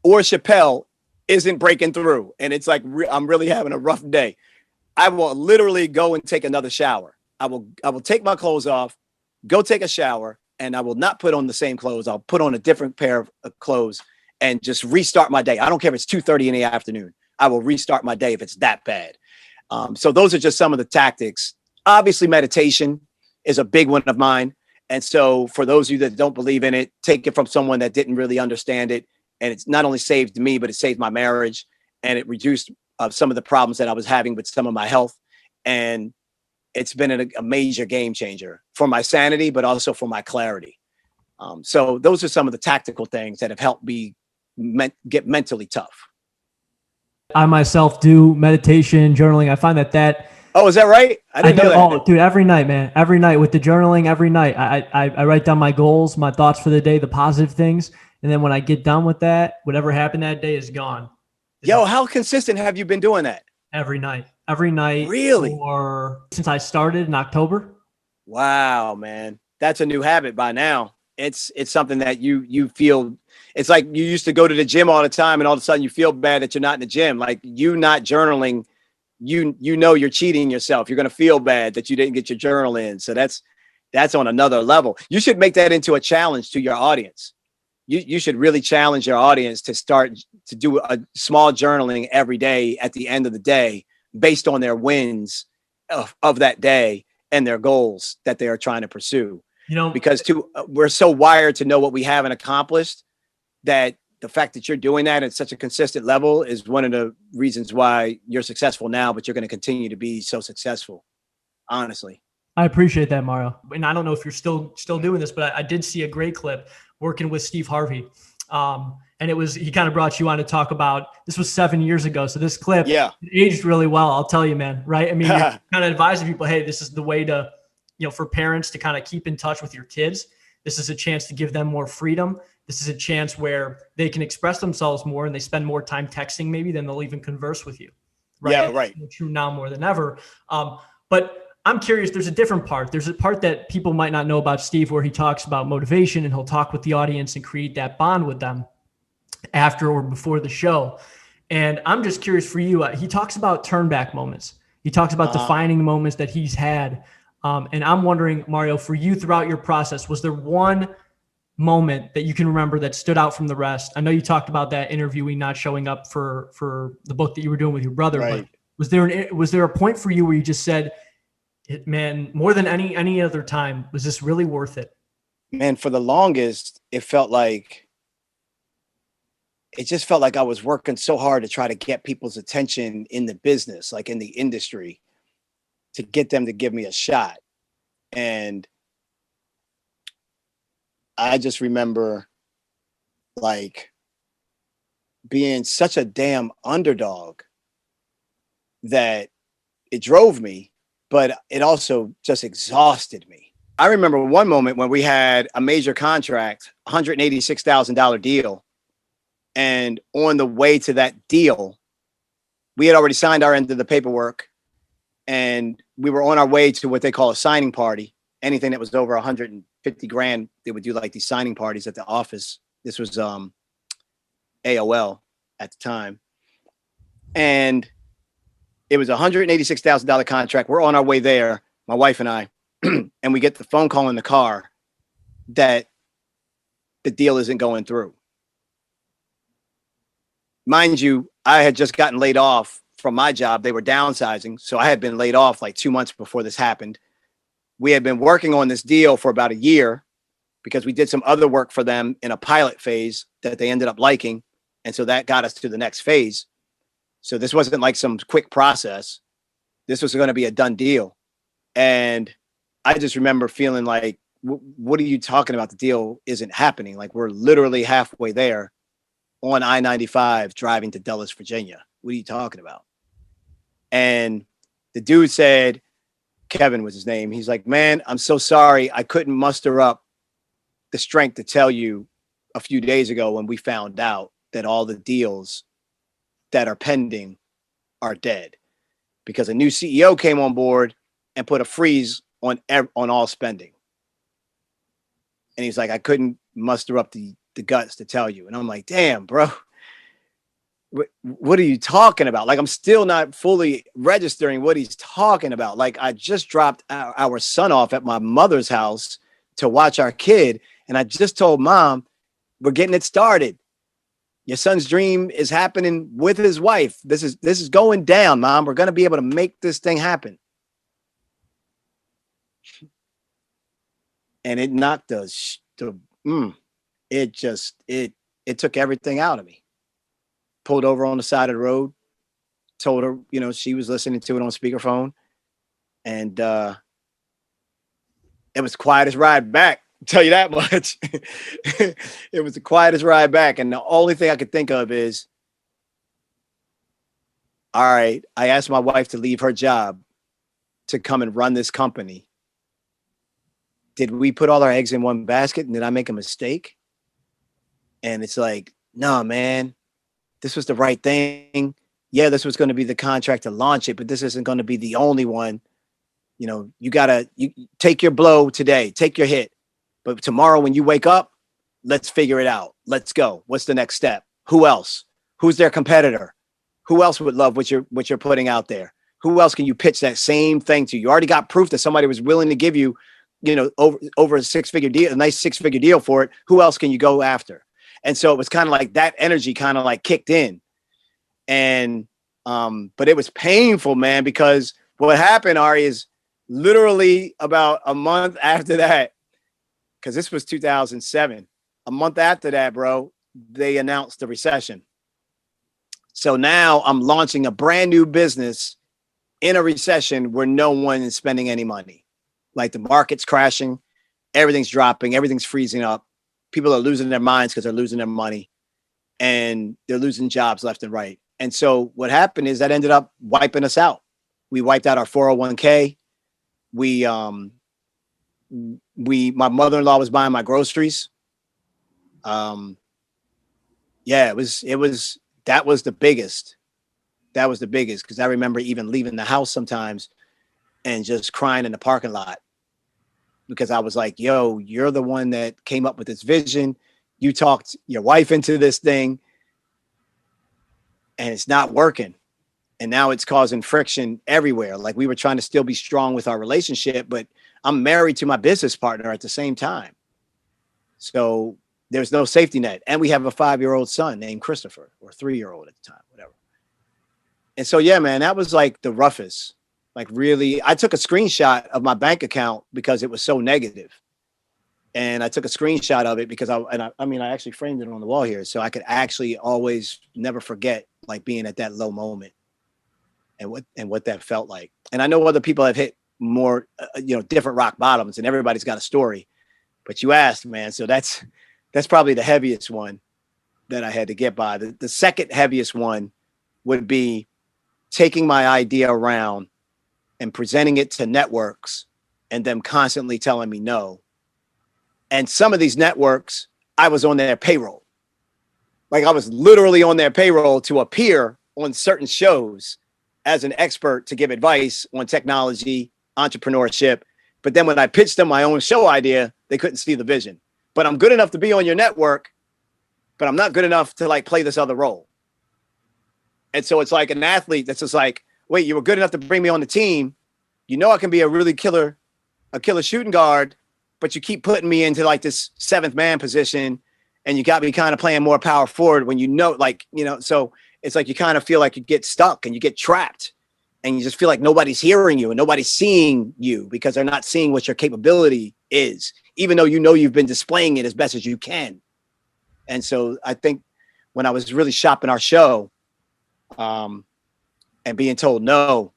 or Chappelle isn't breaking through and it's like I'm really having a rough day, I will literally go and take another shower. I will take my clothes off, go take a shower, and I will not put on the same clothes. I'll put on a different pair of clothes and just restart my day. I don't care if it's 2:30 in the afternoon. I will restart my day if it's that bad. So those are just some of the tactics. Obviously, meditation is a big one of mine. And so for those of you that don't believe in it, take it from someone that didn't really understand it. And it's not only saved me, but it saved my marriage. And it reduced some of the problems that I was having with some of my health. And it's been a major game changer for my sanity, but also for my clarity. So those are some of the tactical things that have helped me get mentally tough. I myself do meditation, journaling. I find that. Oh, is that right? I didn't know that. Oh, dude, every night, man. Every night with the journaling, every night. I write down my goals, my thoughts for the day, the positive things. And then when I get done with that, whatever happened that day is gone. Yo, how consistent have you been doing that? Every night. Every night. Really? Since I started in October. Wow, man. That's a new habit by now. It's something that you feel. It's like you used to go to the gym all the time and all of a sudden you feel bad that you're not in the gym. Like you not journaling, you know you're cheating yourself. You're going to feel bad that you didn't get your journal in. So that's on another level. You should make that into a challenge to your audience. You should really challenge your audience to start to do a small journaling every day at the end of the day based on their wins of that day and their goals that they are trying to pursue. Because we're so wired to know what we haven't accomplished that the fact that you're doing that at such a consistent level is one of the reasons why you're successful now, but you're going to continue to be so successful. Honestly. I appreciate that, Mario. And I don't know if you're still doing this, but I did see a great clip working with Steve Harvey. And he kind of brought you on to talk about, this was 7 years ago. So this clip aged really well. I'll tell you, man, right? I mean, you're kind of advising people, hey, this is the way to, for parents to kind of keep in touch with your kids. This is a chance to give them more freedom. This is a chance where they can express themselves more and they spend more time texting maybe than they'll even converse with you. Right? Yeah, right. It's true now more than ever. But I'm curious, there's a different part. There's a part that people might not know about Steve where he talks about motivation and he'll talk with the audience and create that bond with them after or before the show. And I'm just curious for you. He talks about turn back moments. He talks about defining moments that he's had. And I'm wondering, Mario, for you throughout your process, was there one moment that you can remember that stood out from the rest? I know you talked about that interviewee not showing up for the book that you were doing with your brother, right. But was there a point for you where you just said, man, more than any other time, was this really worth it? Man, for the longest, it just felt like I was working so hard to try to get people's attention in the business, like in the industry, to get them to give me a shot. And I just remember like being such a damn underdog that it drove me, but it also just exhausted me. I remember one moment when we had a major contract, $186,000 deal. And on the way to that deal, we had already signed our end of the paperwork and we were on our way to what they call a signing party. Anything that was over 150 grand, they would do like these signing parties at the office. This was AOL at the time. And it was a $186,000 contract. We're on our way there, my wife and I, and we get the phone call in the car that the deal isn't going through. Mind you, I had just gotten laid off from my job. They were downsizing. So I had been laid off like 2 months before this happened. We had been working on this deal for about a year because we did some other work for them in a pilot phase that they ended up liking. And so that got us to the next phase. So this wasn't like some quick process. This was going to be a done deal. And I just remember feeling like what are you talking about? The deal isn't happening. Like, we're literally halfway there on I-95 driving to Dulles, Virginia. What are you talking about? And the dude said, Kevin was his name. He's like, man, I'm so sorry. I couldn't muster up the strength to tell you a few days ago when we found out that all the deals that are pending are dead, because a new CEO came on board and put a freeze on all spending. And he's like, I couldn't muster up the guts to tell you. And I'm like, damn, bro, what are you talking about? Like, I'm still not fully registering what he's talking about. Like, I just dropped our son off at my mother's house to watch our kid. And I just told mom, we're getting it started. Your son's dream is happening with his wife. This is going down, mom. We're going to be able to make this thing happen. And it knocked us. It took everything out of me. Pulled over on the side of the road, told her, she was listening to it on speakerphone. And it was the quietest ride back. I'll tell you that much. It was the quietest ride back. And the only thing I could think of is, all right, I asked my wife to leave her job to come and run this company. Did we put all our eggs in one basket, and did I make a mistake? And it's like, no, man, this was the right thing. Yeah, this was going to be the contract to launch it, but this isn't going to be the only one. You take your blow today, take your hit. But tomorrow when you wake up, let's figure it out. Let's go. What's the next step? Who else? Who's their competitor? Who else would love what you're putting out there? Who else can you pitch that same thing to? You already got proof that somebody was willing to give you, over a six-figure deal, a nice six-figure deal for it. Who else can you go after? And so it was kind of like that energy kind of like kicked in. And but it was painful, man, because what happened, Ari, is literally about a month after that, because this was 2007. A month after that, bro, they announced the recession. So now I'm launching a brand new business in a recession where no one is spending any money. Like, the market's crashing, everything's dropping, everything's freezing up. People are losing their minds because they're losing their money, and they're losing jobs left and right. And so what happened is that ended up wiping us out. We wiped out our 401k. My mother-in-law was buying my groceries. That was the biggest. That was the biggest, because I remember even leaving the house sometimes and just crying in the parking lot, because I was like, yo, you're the one that came up with this vision. You talked your wife into this thing, and it's not working. And now it's causing friction everywhere. Like, we were trying to still be strong with our relationship, but I'm married to my business partner at the same time. So there's no safety net. And we have a 5-year-old son named Christopher, or 3-year-old at the time, whatever. And so, yeah, man, that was like the roughest. Like, really, I took a screenshot of my bank account because it was so negative. And I took a screenshot of it because I actually framed it on the wall here, so I could actually always never forget, like, being at that low moment and what that felt like. And I know other people have hit more, different rock bottoms, and everybody's got a story. But you asked, man, so that's probably the heaviest one that I had to get by. The second heaviest one would be taking my idea around and presenting it to networks and them constantly telling me no. And some of these networks, I was on their payroll. Like, I was literally on their payroll to appear on certain shows as an expert to give advice on technology, entrepreneurship. But then when I pitched them my own show idea, they couldn't see the vision. But I'm good enough to be on your network, but I'm not good enough to, like, play this other role. And so it's like an athlete that's just like, wait, you were good enough to bring me on the team. I can be a really killer shooting guard, but you keep putting me into, like, this 7th man position, and you got me kind of playing more power forward when so it's like you kind of feel like you get stuck and you get trapped, and you just feel like nobody's hearing you and nobody's seeing you because they're not seeing what your capability is, even though you've been displaying it as best as you can. And so I think when I was really shopping our show, and being told no,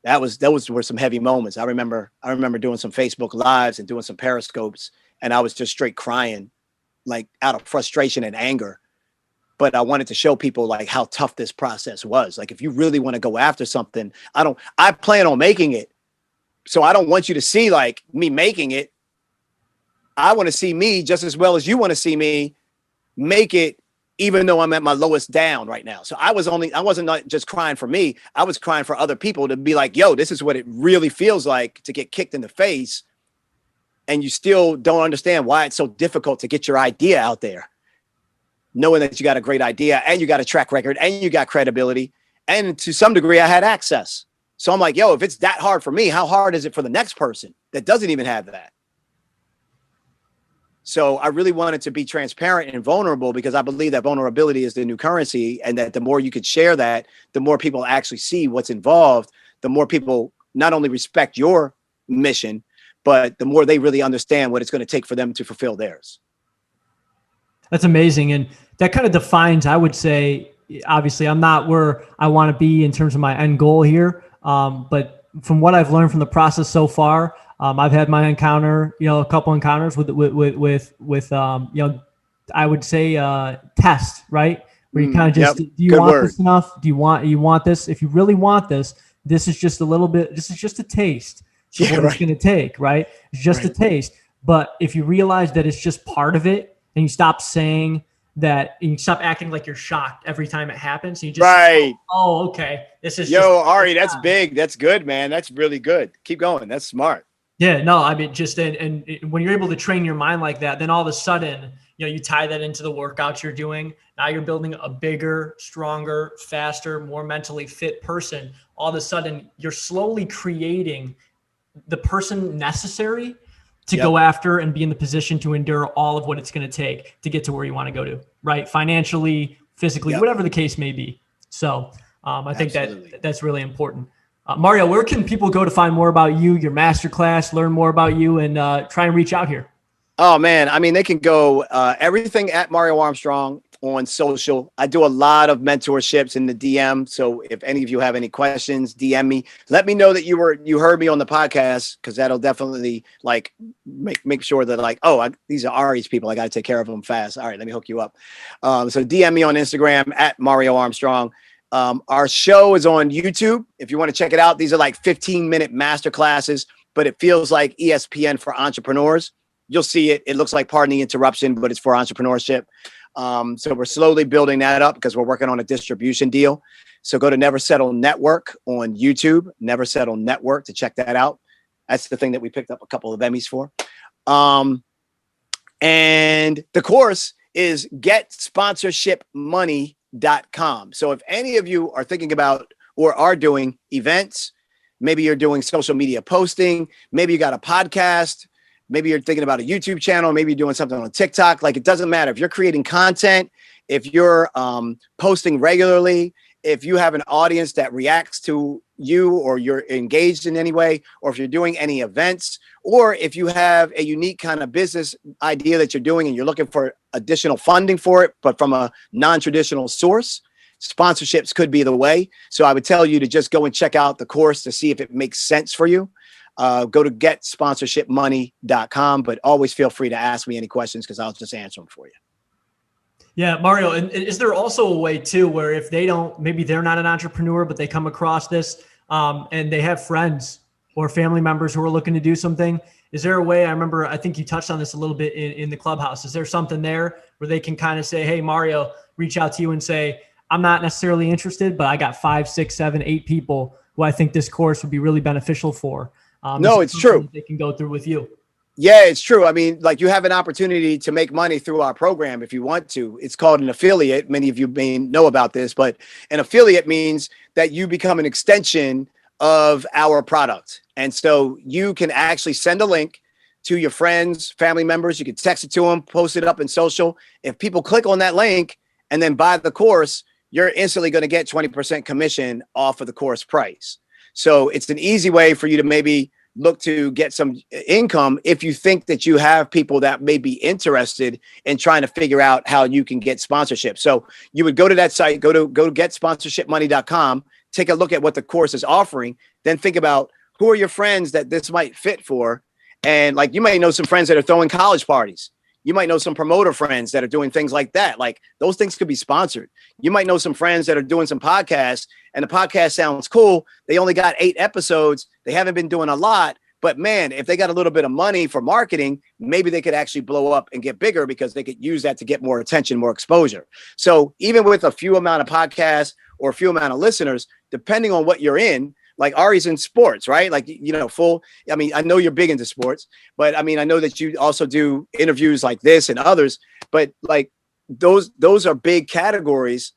those were some heavy moments. I remember doing some Facebook lives and doing some periscopes, and I was just straight crying, like out of frustration and anger. But I wanted to show people like how tough this process was. Like, if you really want to go after something, I plan on making it. So I don't want you to see like me making it. I want to see me just as well as you want to see me make it, even though I'm at my lowest down right now. So I wasn't not just crying for me. I was crying for other people to be like, yo, this is what it really feels like to get kicked in the face. And you still don't understand why it's so difficult to get your idea out there, knowing that you got a great idea and you got a track record and you got credibility. And to some degree, I had access. So I'm like, yo, if it's that hard for me, how hard is it for the next person that doesn't even have that? So I really wanted to be transparent and vulnerable, because I believe that vulnerability is the new currency, and that the more you could share that, the more people actually see what's involved, the more people not only respect your mission, but the more they really understand what it's going to take for them to fulfill theirs. That's amazing. And that kind of defines, I would say, obviously I'm not where I want to be in terms of my end goal here. But from what I've learned from the process so far, I've had my encounter, a couple encounters with I would say test, right? Where you kind of just, do you want this enough? Do you want this? If you really want this, this is just a little bit, this is just a taste of what it's going to take, right? It's just a taste. But if you realize that it's just part of it, and you stop saying that, and you stop acting like you're shocked every time it happens, and you just, oh, okay. This is Ari, that's big. That's good, man. That's really good. Keep going. That's smart. Yeah, no, I mean, just, and when you're able to train your mind like that, then all of a sudden, you tie that into the workouts you're doing. Now you're building a bigger, stronger, faster, more mentally fit person. All of a sudden, you're slowly creating the person necessary to go after and be in the position to endure all of what it's going to take to get to where you want to go to, right? Financially, physically, whatever the case may be. So I think that's really important. Mario, where can people go to find more about you, your masterclass, learn more about you, and try and reach out here? Oh, man. I mean, they can go everything at Mario Armstrong on social. I do a lot of mentorships in the DM. So if any of you have any questions, DM me. Let me know that you heard me on the podcast, because that'll definitely like make sure that these are Ari's people. I got to take care of them fast. All right, let me hook you up. So DM me on Instagram at Mario Armstrong. Our show is on YouTube. If you want to check it out, these are like 15-minute masterclasses, but it feels like ESPN for entrepreneurs. You'll see it. It looks like Pardon the Interruption, but it's for entrepreneurship. So we're slowly building that up because we're working on a distribution deal. So go to Never Settle Network on YouTube, Never Settle Network, to check that out. That's the thing that we picked up a couple of Emmys for. And the course is getsponsorshipmoney.com. So if any of you are thinking about or are doing events, maybe you're doing social media posting, maybe you got a podcast, maybe you're thinking about a YouTube channel, maybe you're doing something on TikTok. Like, it doesn't matter. If you're creating content, if you're posting regularly, if you have an audience that reacts to you, or you're engaged in any way, or if you're doing any events, or if you have a unique kind of business idea that you're doing and you're looking for additional funding for it, but from a non-traditional source, sponsorships could be the way. So I would tell you to just go and check out the course to see if it makes sense for you. Go to getsponsorshipmoney.com, but always feel free to ask me any questions, because I'll just answer them for you. Yeah, Mario, and is there also a way too, where if maybe they're not an entrepreneur, but they come across this and they have friends or family members who are looking to do something? Is there a way? I think you touched on this a little bit in the clubhouse. Is there something there where they can kind of say, hey, Mario, reach out to you and say, I'm not necessarily interested, but I got 5, 6, 7, 8 people who I think this course would be really beneficial for? No, it's true. They can go through with you. Yeah, it's true. I mean, like, you have an opportunity to make money through our program if you want to. It's called an affiliate. Many of you may know about this, but an affiliate means that you become an extension of our product. And so you can actually send a link to your friends, family members. You can text it to them, post it up in social. If people click on that link and then buy the course, you're instantly going to get 20% commission off of the course price. So it's an easy way for you to maybe look to get some income if you think that you have people that may be interested in trying to figure out how you can get sponsorship. So you would go to that site, go to getsponsorshipmoney.com, take a look at what the course is offering, then think about who are your friends that this might fit for. And like, you might know some friends that are throwing college parties. You might know some promoter friends that are doing things like that. Like those things could be sponsored. You might know some friends that are doing some podcasts and the podcast sounds cool. They only got 8 episodes. They haven't been doing a lot, but man, if they got a little bit of money for marketing, maybe they could actually blow up and get bigger because they could use that to get more attention, more exposure. So even with a few amount of podcasts or a few amount of listeners, depending on what you're in, like Ari's in sports, right? Like, I mean, I know you're big into sports, but I mean, I know that you also do interviews like this and others, but like those are big categories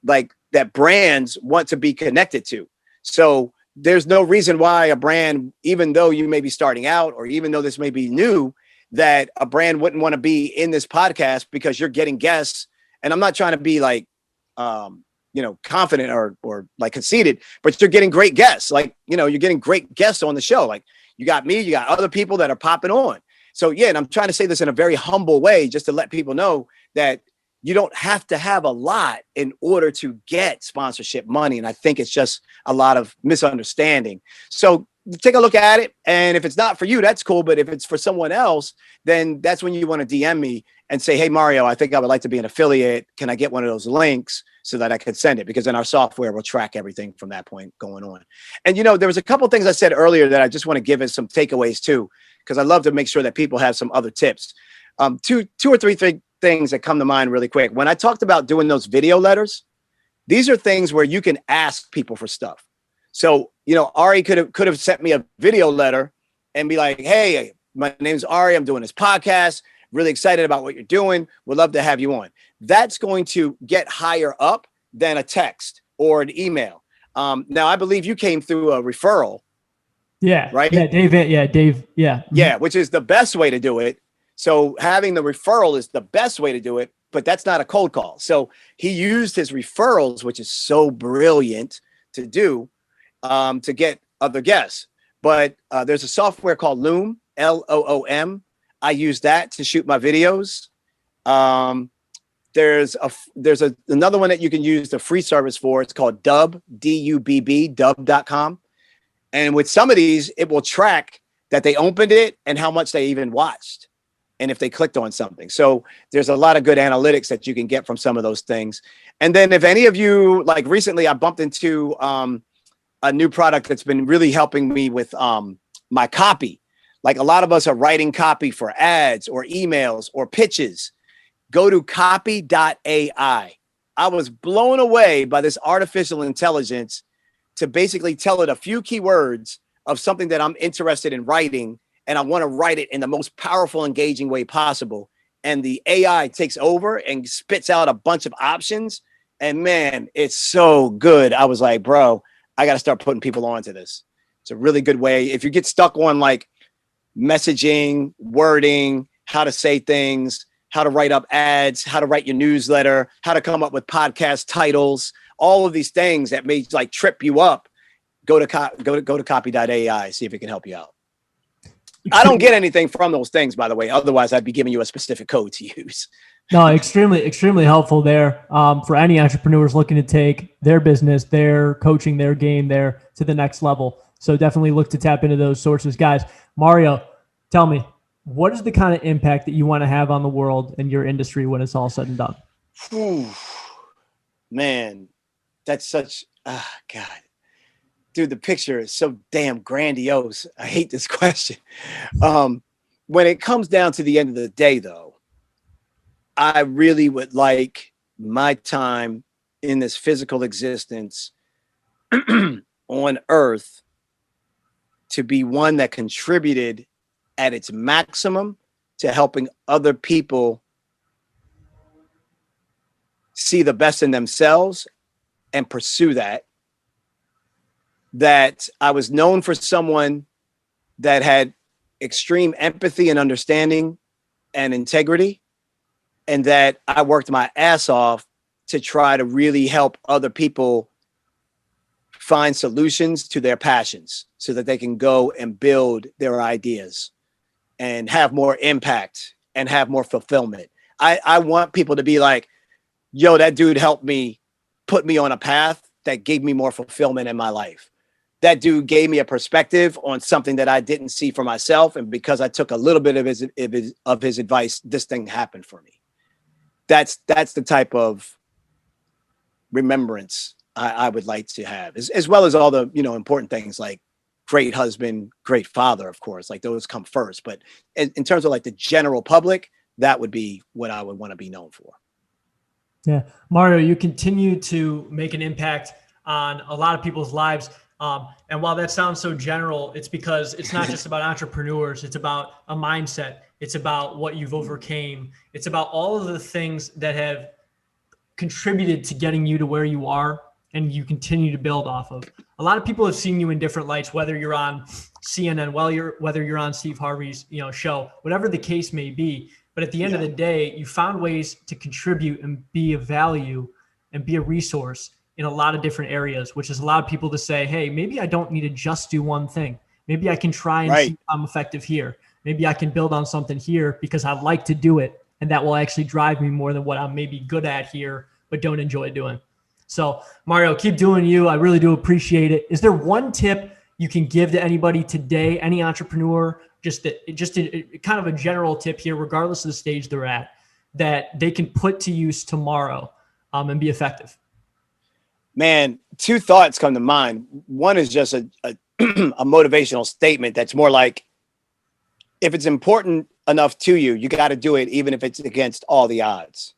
like that brands want to be connected to. So there's no reason why a brand, even though you may be starting out or even though this may be new, that a brand wouldn't want to be in this podcast because you're getting guests. And I'm not trying to be like, confident or like conceited, but you're getting great guests. Like, you're getting great guests on the show. Like you got me, you got other people that are popping on. So yeah, and I'm trying to say this in a very humble way, just to let people know that you don't have to have a lot in order to get sponsorship money. And I think it's just a lot of misunderstanding. So take a look at it. And if it's not for you, that's cool. But if it's for someone else, then that's when you want to DM me and say, hey, Mario, I think I would like to be an affiliate. Can I get one of those links so that I could send it? Because then our software will track everything from that point going on. And, there was a couple of things I said earlier that I just want to give as some takeaways too, because I love to make sure that people have some other tips. Two or three things that come to mind really quick. When I talked about doing those video letters, these are things where you can ask people for stuff. So, Ari could have sent me a video letter and be like, hey, my name's Ari. I'm doing this podcast. Really excited about what you're doing. Would love to have you on. That's going to get higher up than a text or an email. Now, I believe you came through a referral. Yeah. Right? Yeah, Dave. Yeah. Yeah, which is the best way to do it. So having the referral is the best way to do it, but that's not a cold call. So he used his referrals, which is so brilliant to do, to get other guests. But there's a software called Loom, Loom. I use that to shoot my videos. There's another one that you can use the free service for. It's called Dubb, D-U-B-B, Dubb.com. And with some of these, it will track that they opened it and how much they even watched, and if they clicked on something. So there's a lot of good analytics that you can get from some of those things. And then if any of you, like recently I bumped into a new product that's been really helping me with my copy. Like a lot of us are writing copy for ads or emails or pitches. Go to copy.ai. I was blown away by this artificial intelligence to basically tell it a few keywords of something that I'm interested in writing, and I want to write it in the most powerful, engaging way possible. And the AI takes over and spits out a bunch of options. And man, it's so good. I was like, bro, I got to start putting people onto this. It's a really good way. If you get stuck on like messaging, wording, how to say things, how to write up ads, how to write your newsletter, how to come up with podcast titles, all of these things that may like trip you up, go to copy.ai, see if it can help you out. I don't get anything from those things, by the way. Otherwise, I'd be giving you a specific code to use. No, extremely helpful there for any entrepreneurs looking to take their business, their coaching, their game there to the next level. So definitely look to tap into those sources. Guys, Mario, tell me, what is the kind of impact that you want to have on the world and your industry when it's all said and done? Man, that's such, God. Dude, the picture is so damn grandiose. I hate this question. When it comes down to the end of the day, though, I really would like my time in this physical existence on Earth to be one that contributed at its maximum to helping other people see the best in themselves and pursue that. That I was known for someone that had extreme empathy and understanding and integrity, and that I worked my ass off to try to really help other people find solutions to their passions so that they can go and build their ideas and have more impact and have more fulfillment. I want people to be like, yo, that dude helped me put me on a path that gave me more fulfillment in my life. that dude gave me a perspective on something that I didn't see for myself. And because I took a little bit of his advice, this thing happened for me. That's the type of remembrance I would like to have, as well as all the, important things like great husband, great father, of course, like those come first. But in terms of like the general public, that would be what I would want to be known for. Yeah. Mario, you continue to make an impact on a lot of people's lives. And while that sounds so general, it's because it's not just about entrepreneurs. It's about a mindset. It's about what you've overcame. It's about all of the things that have contributed to getting you to where you are and you continue to build off of. A lot of people have seen you in different lights, whether you're on CNN, whether you're on Steve Harvey's, show, whatever the case may be. But at the end of the day, you found ways to contribute and be of value and be a resource in a lot of different areas, which has allowed people to say, hey, maybe I don't need to just do one thing. Maybe I can try and see if I'm effective here. Maybe I can build on something here because I like to do it. And that will actually drive me more than what I'm maybe good at here, but don't enjoy doing. So Mario, keep doing you. I really do appreciate it. Is there one tip you can give to anybody today, any entrepreneur, just kind of a general tip here, regardless of the stage they're at, that they can put to use tomorrow and be effective? Man, two thoughts come to mind. One is just a motivational statement that's more like, if it's important enough to you, you got to do it, even if it's against all the odds.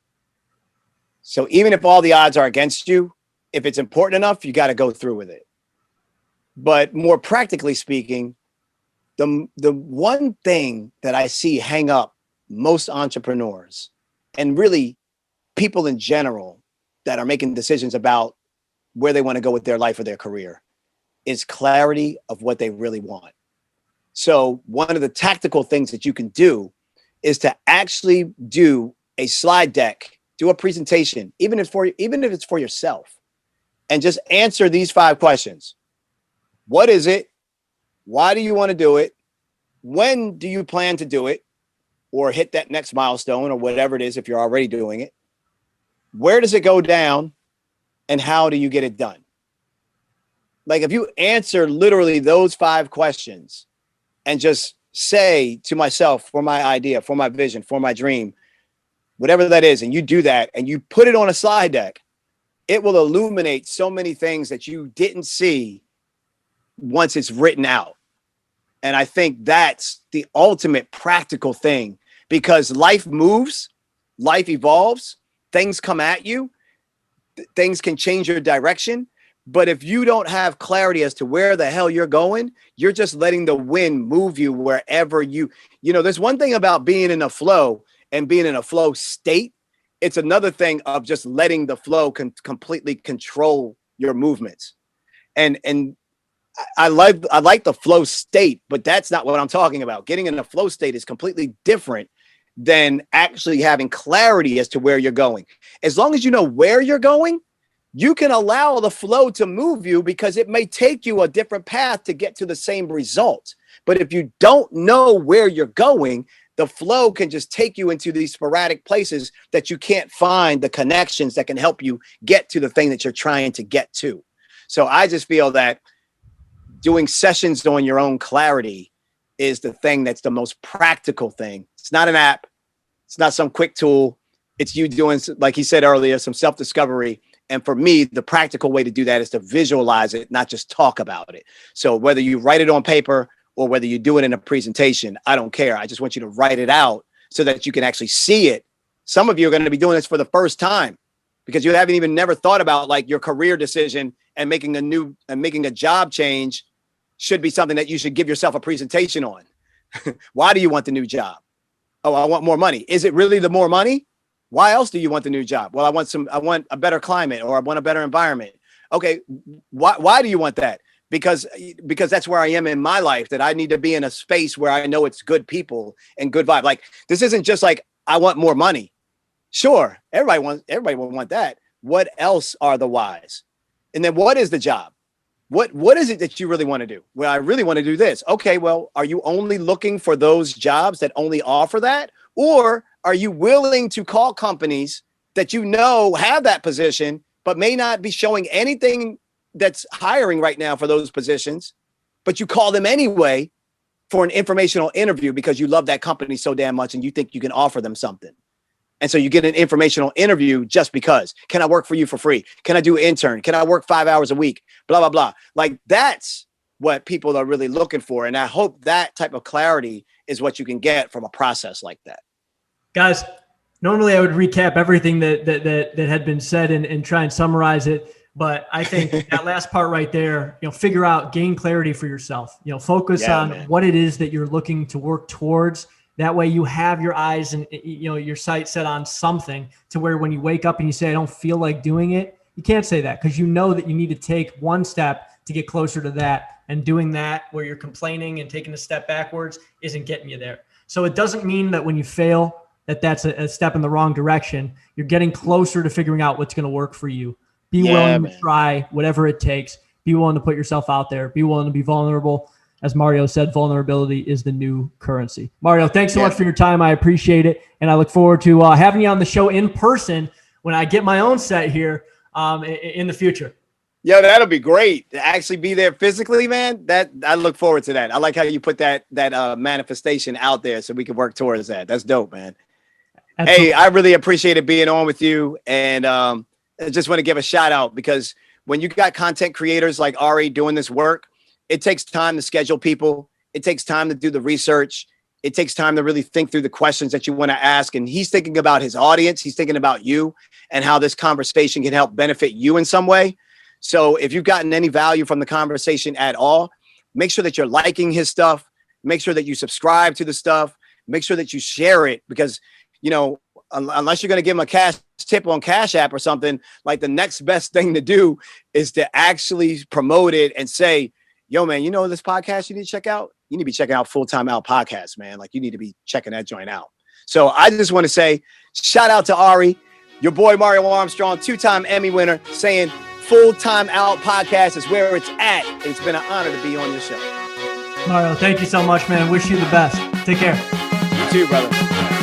So even if all the odds are against you, if it's important enough, you got to go through with it. But more practically speaking, the one thing that I see hang up most entrepreneurs and really people in general that are making decisions about where they want to go with their life or their career is clarity of what they really want. So one of the tactical things that you can do is to actually do a slide deck, do a presentation, even if it's for yourself, and just answer these 5 questions. What is it? Why do you want to do it? When do you plan to do it or hit that next milestone or whatever it is if you're already doing it? Where does it go down? And how do you get it done? Like if you answer literally those 5 questions and just say to myself, for my idea, for my vision, for my dream, whatever that is, and you do that and you put it on a slide deck, it will illuminate so many things that you didn't see once it's written out. And I think that's the ultimate practical thing, because life moves, life evolves, things come at you. Things can change your direction. But if you don't have clarity as to where the hell you're going, you're just letting the wind move you wherever there's one thing about being in a flow and being in a flow state. It's another thing of just letting the flow completely control your movements. And I like the flow state, but that's not what I'm talking about. Getting in a flow state is completely different than actually having clarity as to where you're going. As long as you know where you're going, you can allow the flow to move you, because it may take you a different path to get to the same result. But if you don't know where you're going, the flow can just take you into these sporadic places that you can't find the connections that can help you get to the thing that you're trying to get to. So I just feel that doing sessions on your own clarity is the thing that's the most practical thing. It's not an app. It's not some quick tool. It's you doing, like he said earlier, some self-discovery. And for me, the practical way to do that is to visualize it, not just talk about it. So whether you write it on paper or whether you do it in a presentation, I don't care. I just want you to write it out so that you can actually see it. Some of you are going to be doing this for the first time because you haven't even never thought about like your career decision, and making a job change should be something that you should give yourself a presentation on. Why do you want the new job? Oh, I want more money. Is it really the more money? Why else do you want the new job? Well, I want a better climate, or I want a better environment. Okay. Why do you want that? Because that's where I am in my life, that I need to be in a space where I know it's good people and good vibe. Like, this isn't just like, I want more money. Sure. Everybody will want that. What else are the whys? And then what is the job? What is it that you really want to do? Well, I really want to do this. Okay, well, are you only looking for those jobs that only offer that? Or are you willing to call companies that you know have that position, but may not be showing anything that's hiring right now for those positions, but you call them anyway for an informational interview because you love that company so damn much and you think you can offer them something. And so you get an informational interview just because. Can I work for you for free? Can I do an intern? Can I work 5 hours a week? Blah, blah, blah. Like, that's what people are really looking for. And I hope that type of clarity is what you can get from a process like that. Guys, normally I would recap everything that had been said and try and summarize it. But I think that last part right there, figure out, gain clarity for yourself, focus on what it is that you're looking to work towards. That way you have your eyes and, your sight set on something to where when you wake up and you say, I don't feel like doing it, you can't say that because you know that you need to take one step to get closer to that. And doing that where you're complaining and taking a step backwards isn't getting you there. So it doesn't mean that when you fail, that's a step in the wrong direction. You're getting closer to figuring out what's going to work for you. Be willing to try whatever it takes. Be willing to put yourself out there. Be willing to be vulnerable. As Mario said, vulnerability is the new currency. Mario, thanks so much for your time. I appreciate it. And I look forward to having you on the show in person when I get my own set here in the future. Yeah, that'll be great to actually be there physically, man. That I look forward to that. I like how you put that manifestation out there so we can work towards that. That's dope, man. Absolutely. Hey, I really appreciated being on with you. And I just want to give a shout out because when you got content creators like Ari doing this work, it takes time to schedule people. It takes time to do the research. It takes time to really think through the questions that you want to ask. And he's thinking about his audience. He's thinking about you and how this conversation can help benefit you in some way. So if you've gotten any value from the conversation at all, make sure that you're liking his stuff. Make sure that you subscribe to the stuff. Make sure that you share it because, unless you're going to give him a cash tip on Cash App or something, like the next best thing to do is to actually promote it and say, yo, man, this podcast you need to check out? You need to be checking out Full Timeout Podcast, man. Like you need to be checking that joint out. So I just want to say shout out to Ari, your boy Mario Armstrong, 2-time Emmy winner, saying Full Timeout Podcast is where it's at. It's been an honor to be on your show. Mario, thank you so much, man. Wish you the best. Take care. You too, brother.